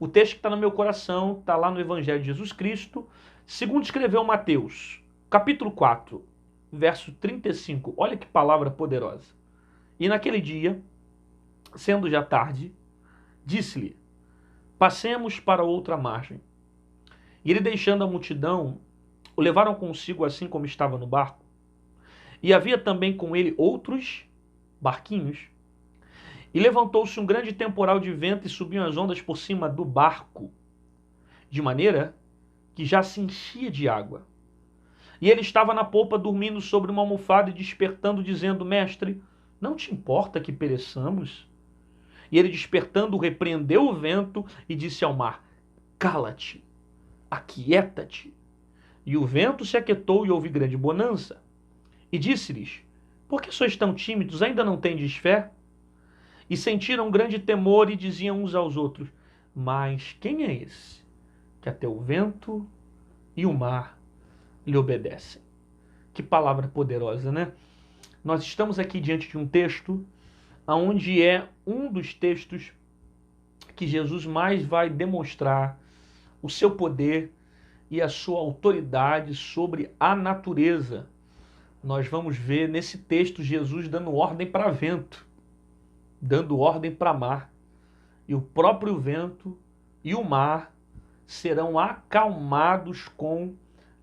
texto que está no meu coração está lá no Evangelho de Jesus Cristo, segundo escreveu Mateus, capítulo 4, verso 35. Olha que palavra poderosa. E naquele dia, sendo já tarde, disse-lhe: passemos para outra margem. E ele, deixando a multidão, o levaram consigo assim como estava no barco. E havia também com ele outros barquinhos. E levantou-se um grande temporal de vento e subiam as ondas por cima do barco, de maneira que já se enchia de água. E ele estava na polpa dormindo sobre uma almofada e despertando, dizendo: Mestre, não te importa que pereçamos? E ele, despertando, repreendeu o vento e disse ao mar: cala-te, aquieta-te. E o vento se aquietou e houve grande bonança. E disse-lhes: por que sois tão tímidos? Ainda não tendes fé? E sentiram grande temor e diziam uns aos outros: mas quem é esse que até o vento e o mar lhe obedecem? Que palavra poderosa, né? Nós estamos aqui diante de um texto onde é um dos textos que Jesus mais vai demonstrar o seu poder e a sua autoridade sobre a natureza. Nós vamos ver nesse texto Jesus dando ordem para vento, dando ordem para mar. E o próprio vento e o mar serão acalmados com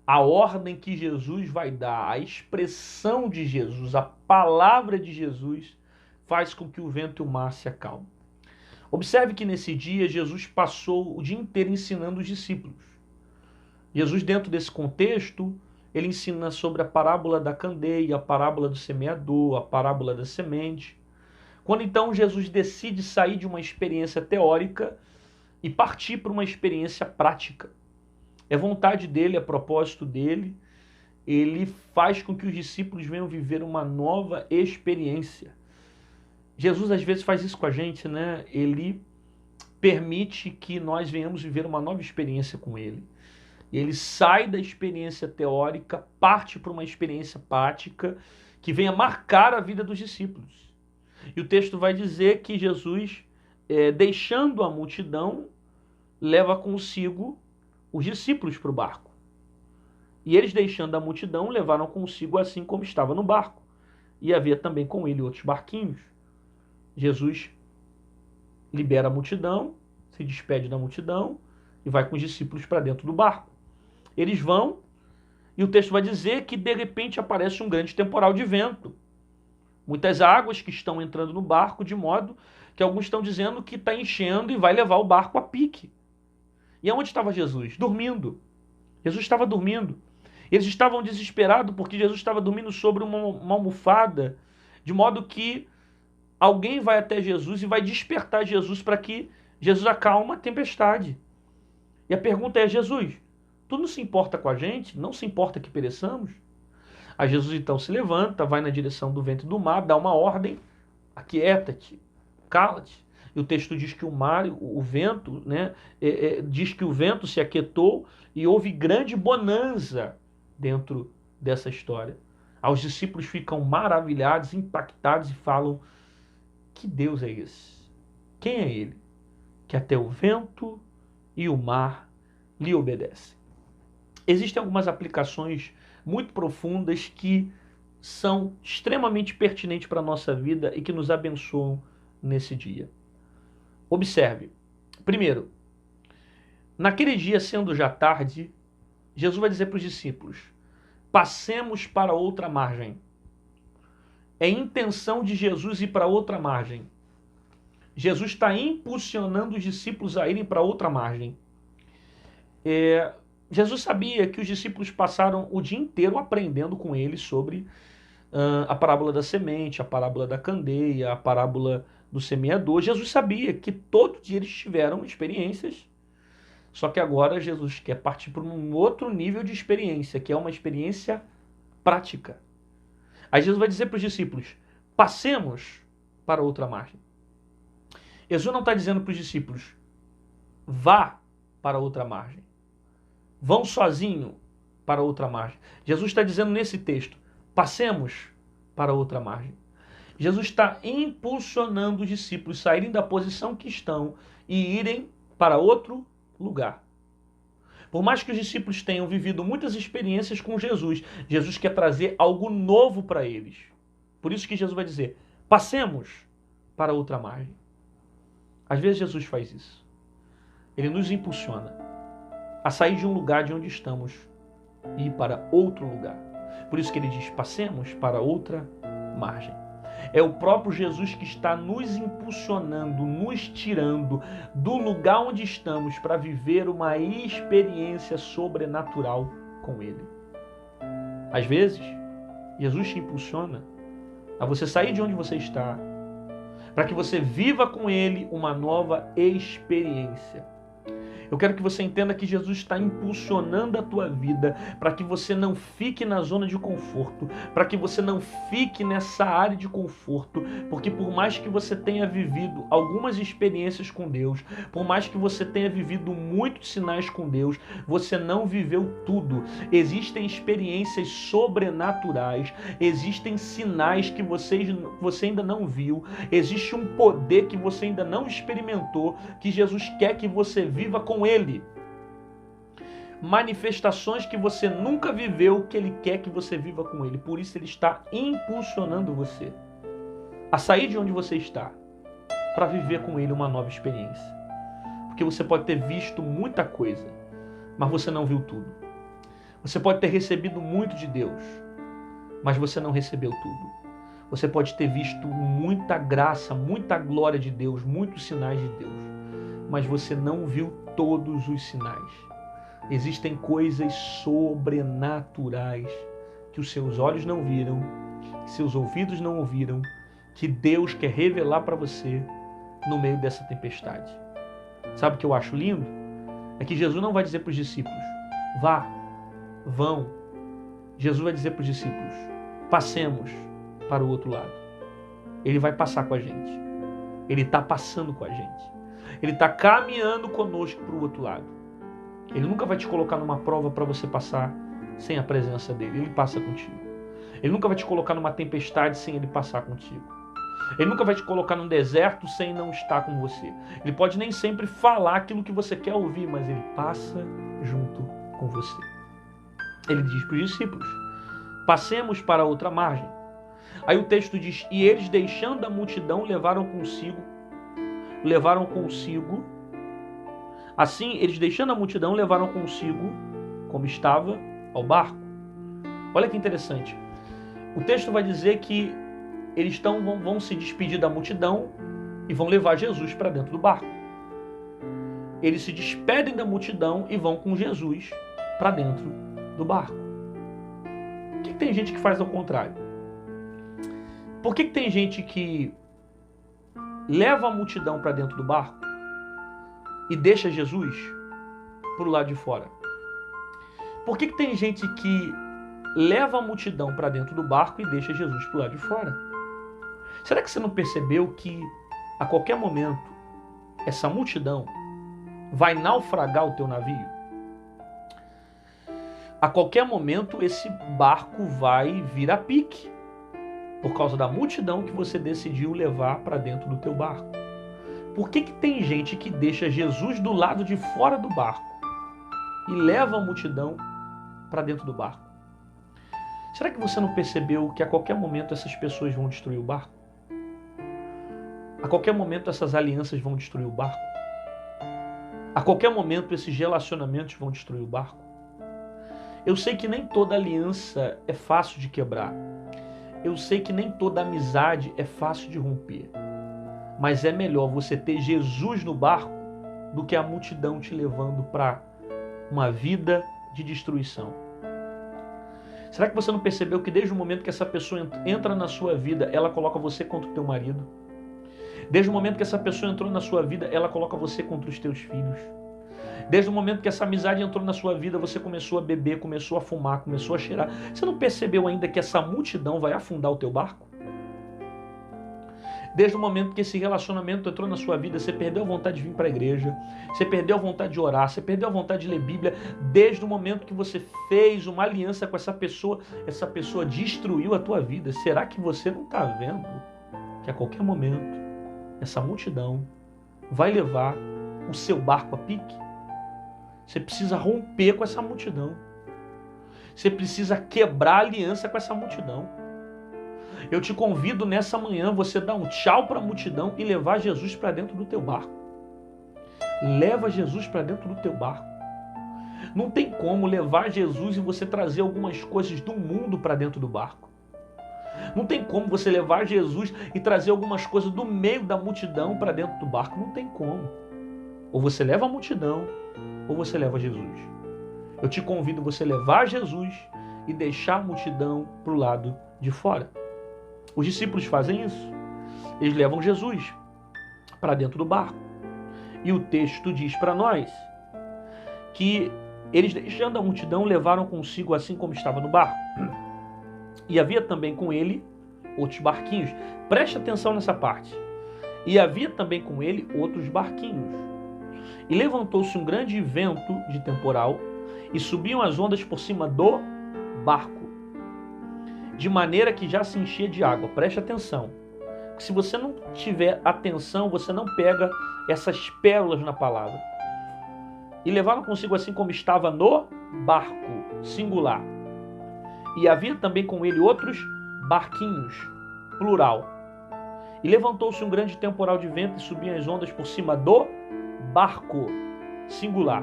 a ordem que Jesus vai dar. A expressão de Jesus, a palavra de Jesus faz com que o vento e o mar se acalmem. Observe que nesse dia Jesus passou o dia inteiro ensinando os discípulos. Jesus, dentro desse contexto, ele ensina sobre a parábola da candeia, a parábola do semeador, a parábola da semente. Quando então Jesus decide sair de uma experiência teórica e partir para uma experiência prática. É vontade dele, é propósito dele. Ele faz com que os discípulos venham viver uma nova experiência. Jesus às vezes faz isso com a gente, né? Ele permite que nós venhamos viver uma nova experiência com ele. Ele sai da experiência teórica, parte para uma experiência prática que venha marcar a vida dos discípulos. E o texto vai dizer que Jesus, deixando a multidão, leva consigo os discípulos para o barco. E eles, deixando a multidão, levaram consigo assim como estava no barco. E havia também com ele outros barquinhos. Jesus libera a multidão, se despede da multidão e vai com os discípulos para dentro do barco. Eles vão e o texto vai dizer que de repente aparece um grande temporal de vento. Muitas águas que estão entrando no barco, de modo que alguns estão dizendo que está enchendo e vai levar o barco a pique. E aonde estava Jesus? Dormindo. Jesus estava dormindo. Eles estavam desesperados porque Jesus estava dormindo sobre uma almofada, de modo que alguém vai até Jesus e vai despertar Jesus para que Jesus acalme a tempestade. E a pergunta é: Jesus, tu não se importa com a gente? Não se importa que pereçamos? Aí Jesus então se levanta, vai na direção do vento e do mar, dá uma ordem: aquieta-te, cala-te. E o texto diz que o mar, o vento, né, diz que o vento se aquietou e houve grande bonança dentro dessa história. Os discípulos ficam maravilhados, impactados e falam: que Deus é esse? Quem é ele? Que até o vento e o mar lhe obedecem. Existem algumas aplicações muito profundas que são extremamente pertinentes para a nossa vida e que nos abençoam nesse dia. Observe. Primeiro, naquele dia, sendo já tarde, Jesus vai dizer para os discípulos: passemos para outra margem. É intenção de Jesus ir para outra margem. Jesus está impulsionando os discípulos a irem para outra margem. Jesus sabia que os discípulos passaram o dia inteiro aprendendo com ele sobre a parábola da semente, a parábola da candeia, a parábola do semeador. Jesus sabia que todo dia eles tiveram experiências, só que agora Jesus quer partir para um outro nível de experiência, que é uma experiência prática. Aí Jesus vai dizer para os discípulos: passemos para outra margem. Jesus não está dizendo para os discípulos: vá para outra margem. Vão sozinho para outra margem. Jesus está dizendo nesse texto: passemos para outra margem. Jesus está impulsionando os discípulos a saírem da posição que estão e irem para outro lugar. Por mais que os discípulos tenham vivido muitas experiências com Jesus, Jesus quer trazer algo novo para eles. Por isso que Jesus vai dizer, passemos para outra margem. Às vezes Jesus faz isso. Ele nos impulsiona a sair de um lugar de onde estamos e ir para outro lugar. Por isso que ele diz, passemos para outra margem. É o próprio Jesus que está nos impulsionando, nos tirando do lugar onde estamos para viver uma experiência sobrenatural com Ele. Às vezes, Jesus te impulsiona a você sair de onde você está, para que você viva com Ele uma nova experiência. Eu quero que você entenda que Jesus está impulsionando a tua vida para que você não fique na zona de conforto, para que você não fique nessa área de conforto, porque por mais que você tenha vivido algumas experiências com Deus, por mais que você tenha vivido muitos sinais com Deus, você não viveu tudo. Existem experiências sobrenaturais, existem sinais que você ainda não viu, existe um poder que você ainda não experimentou, que Jesus quer que você viva com Ele. Manifestações que você nunca viveu, que Ele quer que você viva com Ele. Por isso Ele está impulsionando você a sair de onde você está para viver com Ele uma nova experiência. Porque você pode ter visto muita coisa, mas você não viu tudo. Você pode ter recebido muito de Deus, mas você não recebeu tudo. Você pode ter visto muita graça, muita glória de Deus, muitos sinais de Deus, mas você não viu todos os sinais. Existem coisas sobrenaturais que os seus olhos não viram, que seus ouvidos não ouviram, que Deus quer revelar para você no meio dessa tempestade. Sabe o que eu acho lindo? É que Jesus não vai dizer para os discípulos, vão. Jesus vai dizer para os discípulos, passemos para o outro lado. Ele vai passar com a gente. Ele está passando com a gente. Ele está caminhando conosco para o outro lado. Ele nunca vai te colocar numa prova para você passar sem a presença dele. Ele passa contigo. Ele nunca vai te colocar numa tempestade sem ele passar contigo. Ele nunca vai te colocar num deserto sem não estar com você. Ele pode nem sempre falar aquilo que você quer ouvir, mas ele passa junto com você. Ele diz para os discípulos, passemos para outra margem. Aí o texto diz, e eles deixando a multidão levaram consigo. Assim, eles deixando a multidão, levaram consigo, como estava, ao barco. Olha que interessante. O texto vai dizer que eles vão se despedir da multidão e vão levar Jesus para dentro do barco. Eles se despedem da multidão e vão com Jesus para dentro do barco. Por que tem gente que faz ao contrário? Por que tem gente que leva a multidão para dentro do barco e deixa Jesus para o lado de fora? Por que tem gente que leva a multidão para dentro do barco e deixa Jesus para o lado de fora? Será que você não percebeu que a qualquer momento essa multidão vai naufragar o teu navio? A qualquer momento esse barco vai vir a pique por causa da multidão que você decidiu levar para dentro do teu barco. Por que tem gente que deixa Jesus do lado de fora do barco e leva a multidão para dentro do barco? Será que você não percebeu que a qualquer momento essas pessoas vão destruir o barco? A qualquer momento essas alianças vão destruir o barco? A qualquer momento esses relacionamentos vão destruir o barco? Eu sei que nem toda aliança é fácil de quebrar. Eu sei que nem toda amizade é fácil de romper. Mas é melhor você ter Jesus no barco do que a multidão te levando para uma vida de destruição. Será que você não percebeu que desde o momento que essa pessoa entra na sua vida, ela coloca você contra o teu marido? Desde o momento que essa pessoa entrou na sua vida, ela coloca você contra os teus filhos. Desde o momento que essa amizade entrou na sua vida, você começou a beber, começou a fumar, começou a cheirar. Você não percebeu ainda que essa multidão vai afundar o teu barco? Desde o momento que esse relacionamento entrou na sua vida, você perdeu a vontade de vir para a igreja, você perdeu a vontade de orar, você perdeu a vontade de ler Bíblia. Desde o momento que você fez uma aliança com essa pessoa destruiu a tua vida. Será que você não está vendo que a qualquer momento essa multidão vai levar o seu barco a pique. Você precisa romper com essa multidão. Você precisa quebrar a aliança com essa multidão. Eu te convido nessa manhã, você dar um tchau para a multidão e levar Jesus para dentro do teu barco. Leva Jesus para dentro do teu barco. Não tem como levar Jesus e você trazer algumas coisas do mundo para dentro do barco. Não tem como você levar Jesus e trazer algumas coisas do meio da multidão para dentro do barco. Não tem como. Ou você leva a multidão, ou você leva Jesus. Eu te convido a você levar Jesus e deixar a multidão para o lado de fora. Os discípulos fazem isso. Eles levam Jesus para dentro do barco. E o texto diz para nós que eles, deixando a multidão, levaram consigo assim como estava no barco. E havia também com ele outros barquinhos. Preste atenção nessa parte. E havia também com ele outros barquinhos. E levantou-se um grande vento de temporal, e subiam as ondas por cima do barco, de maneira que já se enchia de água. Preste atenção. Se você não tiver atenção, você não pega essas pérolas na palavra. E levaram consigo assim como estava no barco, singular. E havia também com ele outros barquinhos, plural. E levantou-se um grande temporal de vento, e subiam as ondas por cima do barco, singular,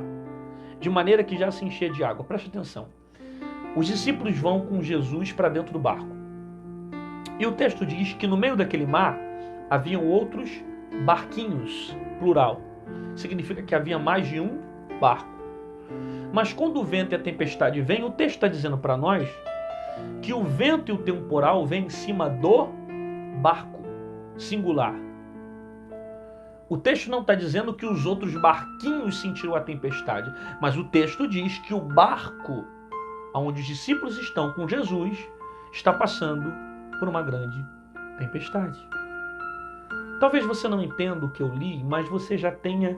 de maneira que já se enchia de água. Preste atenção. Os discípulos vão com Jesus para dentro do barco. E o texto diz que no meio daquele mar haviam outros barquinhos, plural. Significa que havia mais de um barco. Mas quando o vento e a tempestade vêm, o texto está dizendo para nós que o vento e o temporal vêm em cima do barco, singular. O texto não está dizendo que os outros barquinhos sentiram a tempestade, mas o texto diz que o barco, onde os discípulos estão com Jesus, está passando por uma grande tempestade. Talvez você não entenda o que eu li, mas você já tenha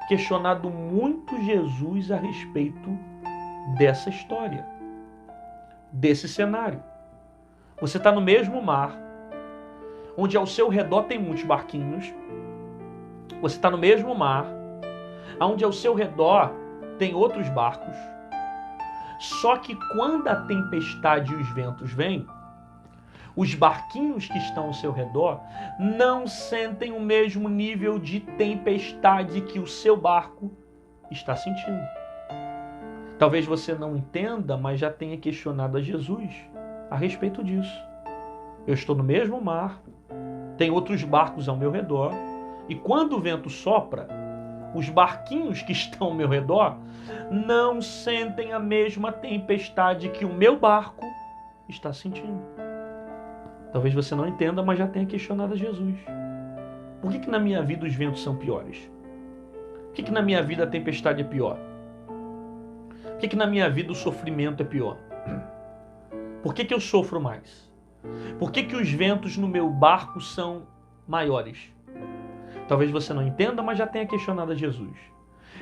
questionado muito Jesus a respeito dessa história, desse cenário. Você está no mesmo mar, onde ao seu redor tem muitos barquinhos. Você está no mesmo mar, onde ao seu redor tem outros barcos. Só que quando a tempestade e os ventos vêm, os barquinhos que estão ao seu redor não sentem o mesmo nível de tempestade que o seu barco está sentindo. Talvez você não entenda, mas já tenha questionado a Jesus a respeito disso. Eu estou no mesmo mar, tem outros barcos ao meu redor, e quando o vento sopra, os barquinhos que estão ao meu redor não sentem a mesma tempestade que o meu barco está sentindo. Talvez você não entenda, mas já tenha questionado a Jesus. Por que na minha vida os ventos são piores? Por que na minha vida a tempestade é pior? Por que na minha vida o sofrimento é pior? Por que eu sofro mais? Por que os ventos no meu barco são maiores? Talvez você não entenda, mas já tenha questionado a Jesus.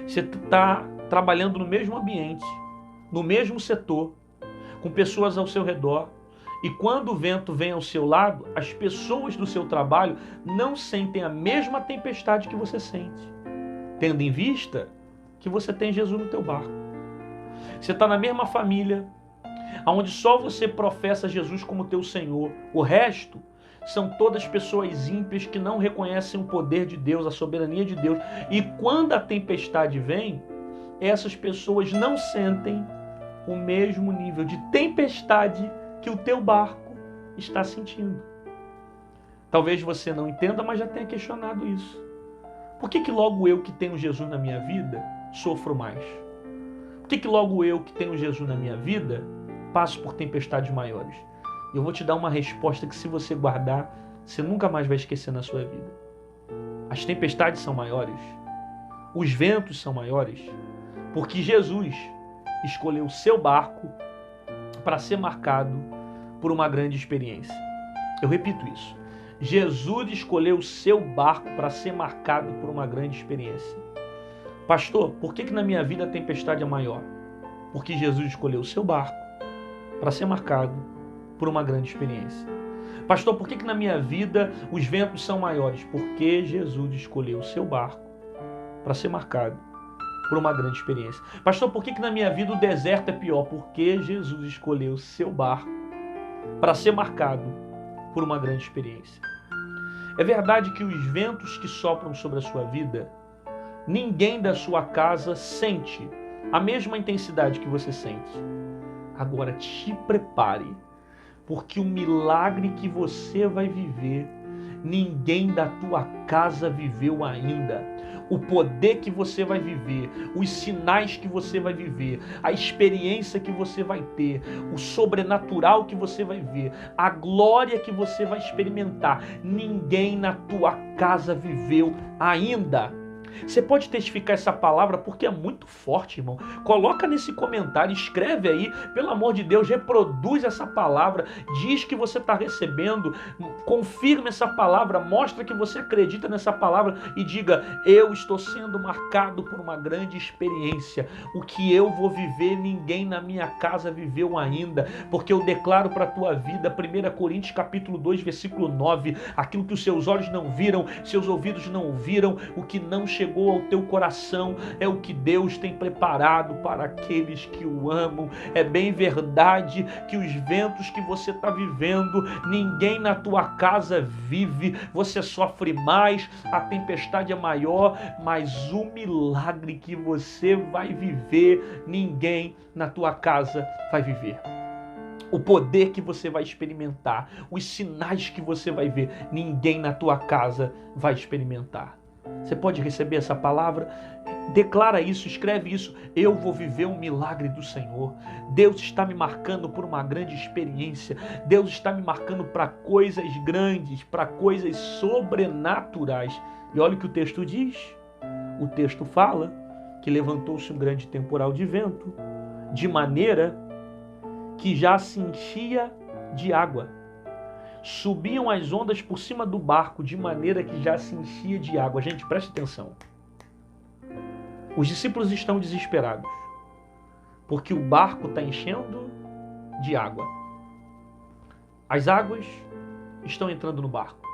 Você está trabalhando no mesmo ambiente, no mesmo setor, com pessoas ao seu redor, e quando o vento vem ao seu lado, as pessoas do seu trabalho não sentem a mesma tempestade que você sente, tendo em vista que você tem Jesus no teu barco. Você está na mesma família, onde só você professa Jesus como teu Senhor. O resto são todas pessoas ímpias que não reconhecem o poder de Deus, a soberania de Deus. E quando a tempestade vem, essas pessoas não sentem o mesmo nível de tempestade que o teu barco está sentindo. Talvez você não entenda, mas já tenha questionado isso. Por que logo eu que tenho Jesus na minha vida sofro mais? Por que logo eu que tenho Jesus na minha vida passo por tempestades maiores? Eu vou te dar uma resposta que, se você guardar, você nunca mais vai esquecer na sua vida. As tempestades são maiores, os ventos são maiores, porque Jesus escolheu o seu barco para ser marcado por uma grande experiência. Eu repito isso. Jesus escolheu o seu barco para ser marcado por uma grande experiência. Pastor, por que na minha vida a tempestade é maior? Porque Jesus escolheu o seu barco para ser marcado por uma grande experiência. Pastor, por que na minha vida os ventos são maiores? Porque Jesus escolheu o seu barco para ser marcado por uma grande experiência. Pastor, por que na minha vida o deserto é pior? Porque Jesus escolheu seu barco para ser marcado por uma grande experiência. É verdade que os ventos que sopram sobre a sua vida, ninguém da sua casa sente a mesma intensidade que você sente. Agora te prepare, porque o milagre que você vai viver, ninguém da tua casa viveu ainda. O poder que você vai viver, os sinais que você vai viver, a experiência que você vai ter, o sobrenatural que você vai ver, a glória que você vai experimentar, ninguém na tua casa viveu ainda. Você pode testificar essa palavra porque é muito forte, irmão. Coloca nesse comentário, escreve aí, pelo amor de Deus, reproduz essa palavra, diz que você está recebendo, confirma essa palavra, mostra que você acredita nessa palavra e diga: eu estou sendo marcado por uma grande experiência. O que eu vou viver, ninguém na minha casa viveu ainda, porque eu declaro para a tua vida, 1 Coríntios capítulo 2, versículo 9, aquilo que os seus olhos não viram, seus ouvidos não ouviram, o que não chegou ao teu coração é o que Deus tem preparado para aqueles que o amam. É bem verdade que os ventos que você está vivendo, ninguém na tua casa vive, você sofre mais, a tempestade é maior, mas o milagre que você vai viver, ninguém na tua casa vai viver. O poder que você vai experimentar, os sinais que você vai ver, ninguém na tua casa vai experimentar. Você pode receber essa palavra? Declara isso, escreve isso. Eu vou viver um milagre do Senhor. Deus está me marcando por uma grande experiência. Deus está me marcando para coisas grandes, para coisas sobrenaturais. E olha o que o texto diz. O texto fala que levantou-se um grande temporal de vento, de maneira que já se enchia de água. Subiam as ondas por cima do barco, de maneira que já se enchia de água. Gente, preste atenção. Os discípulos estão desesperados, porque o barco está enchendo de água. As águas estão entrando no barco.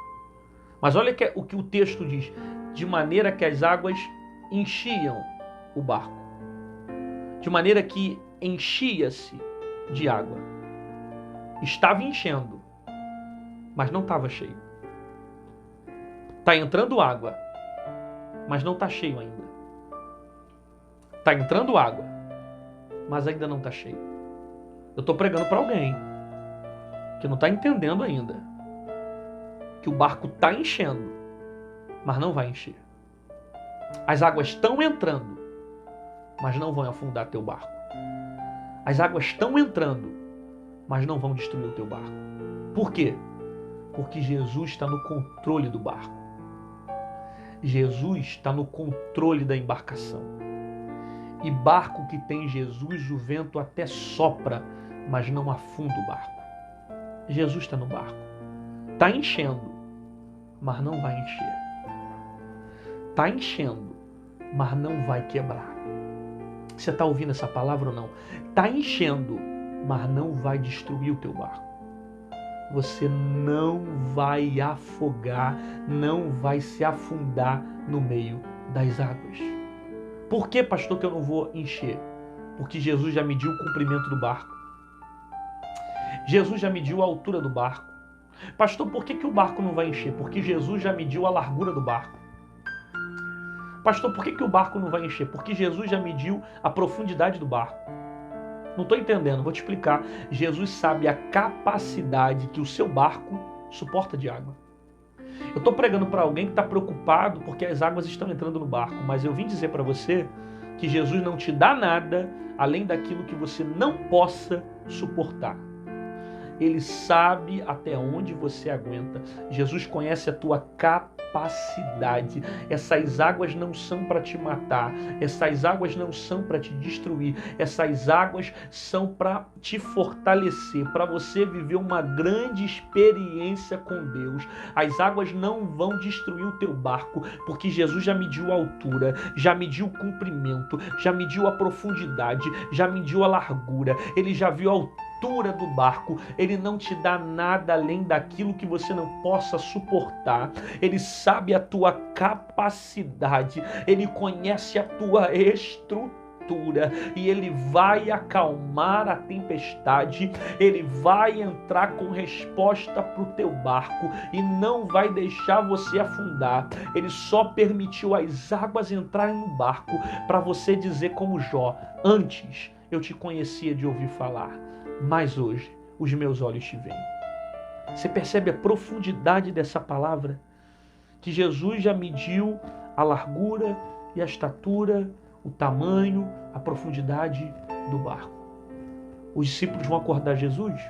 Mas olha o que o texto diz. De maneira que as águas enchiam o barco. De maneira que enchia-se de água. Estava enchendo, mas não estava cheio. Está entrando água, mas não está cheio ainda. Está entrando água, mas ainda não está cheio. Eu estou pregando para alguém que não está entendendo ainda que o barco está enchendo, mas não vai encher. As águas estão entrando, mas não vão afundar teu barco. As águas estão entrando, mas não vão destruir o teu barco. Por quê? Porque Jesus está no controle do barco. Jesus está no controle da embarcação. E barco que tem Jesus, o vento até sopra, mas não afunda o barco. Jesus está no barco. Está enchendo, mas não vai encher. Está enchendo, mas não vai quebrar. Você está ouvindo essa palavra ou não? Está enchendo, mas não vai destruir o teu barco. Você não vai afogar, não vai se afundar no meio das águas. Por que, pastor, que eu não vou encher? Porque Jesus já mediu o comprimento do barco. Jesus já mediu a altura do barco. Pastor, por que o barco não vai encher? Porque Jesus já mediu a largura do barco. Pastor, por que o barco não vai encher? Porque Jesus já mediu a profundidade do barco. Não estou entendendo, vou te explicar. Jesus sabe a capacidade que o seu barco suporta de água. Eu estou pregando para alguém que está preocupado porque as águas estão entrando no barco, mas eu vim dizer para você que Jesus não te dá nada além daquilo que você não possa suportar. Ele sabe até onde você aguenta. Jesus conhece a tua capacidade. Essas águas não são para te matar. Essas águas não são para te destruir. Essas águas são para te fortalecer, para você viver uma grande experiência com Deus. As águas não vão destruir o teu barco, porque Jesus já mediu a altura, já mediu o comprimento, já mediu a profundidade, já mediu a largura. Ele já viu altura do barco. Ele não te dá nada além daquilo que você não possa suportar. Ele sabe a tua capacidade, ele conhece a tua estrutura e ele vai acalmar a tempestade, ele vai entrar com resposta para o teu barco e não vai deixar você afundar. Ele só permitiu as águas entrarem no barco para você dizer como Jó: antes eu te conhecia de ouvir falar, mas hoje os meus olhos te veem. Você percebe a profundidade dessa palavra? Que Jesus já mediu a largura e a estatura, o tamanho, a profundidade do barco. Os discípulos vão acordar Jesus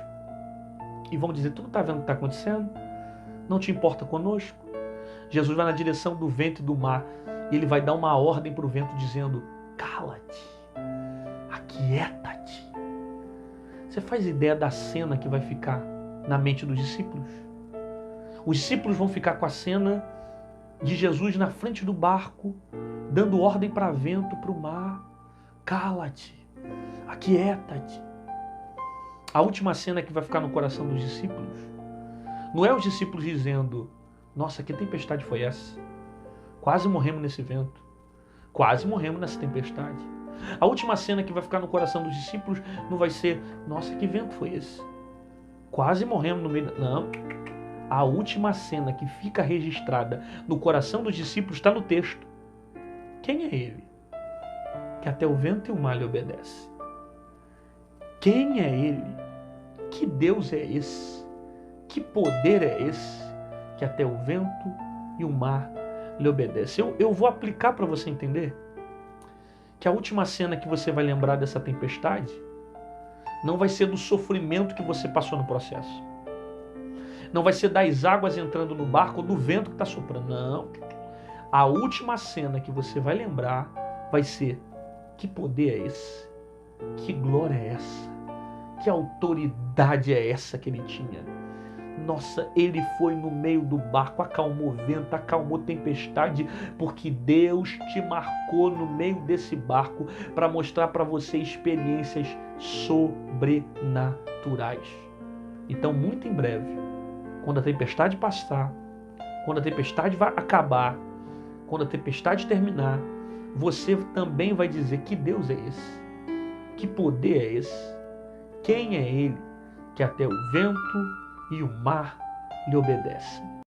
e vão dizer: tu não está vendo o que está acontecendo? Não te importa conosco? Jesus vai na direção do vento e do mar e ele vai dar uma ordem para o vento dizendo: cala-te, aquieta-te. Você faz ideia da cena que vai ficar na mente dos discípulos? Os discípulos vão ficar com a cena de Jesus na frente do barco, dando ordem para vento, para o mar: cala-te, aquieta-te. A última cena que vai ficar no coração dos discípulos não é os discípulos dizendo: nossa, que tempestade foi essa? Quase morremos nesse vento, quase morremos nessa tempestade. A última cena que vai ficar no coração dos discípulos não vai ser: nossa, que vento foi esse? Quase morremos no meio... Não. A última cena que fica registrada no coração dos discípulos está no texto. Quem é ele? Que até o vento e o mar lhe obedecem. Quem é ele? Que Deus é esse? Que poder é esse? Que até o vento e o mar lhe obedecem. Eu vou aplicar para você entender que a última cena que você vai lembrar dessa tempestade não vai ser do sofrimento que você passou no processo. Não vai ser das águas entrando no barco ou do vento que está soprando. Não. A última cena que você vai lembrar vai ser: que poder é esse? Que glória é essa? Que autoridade é essa que ele tinha? Nossa, ele foi no meio do barco, acalmou vento, acalmou tempestade, porque Deus te marcou no meio desse barco para mostrar para você experiências sobrenaturais. Então, muito em breve, quando a tempestade passar, quando a tempestade vai acabar, quando a tempestade terminar, você também vai dizer: que Deus é esse? Que poder é esse? Quem é ele que até o vento e o mar lhe obedecem?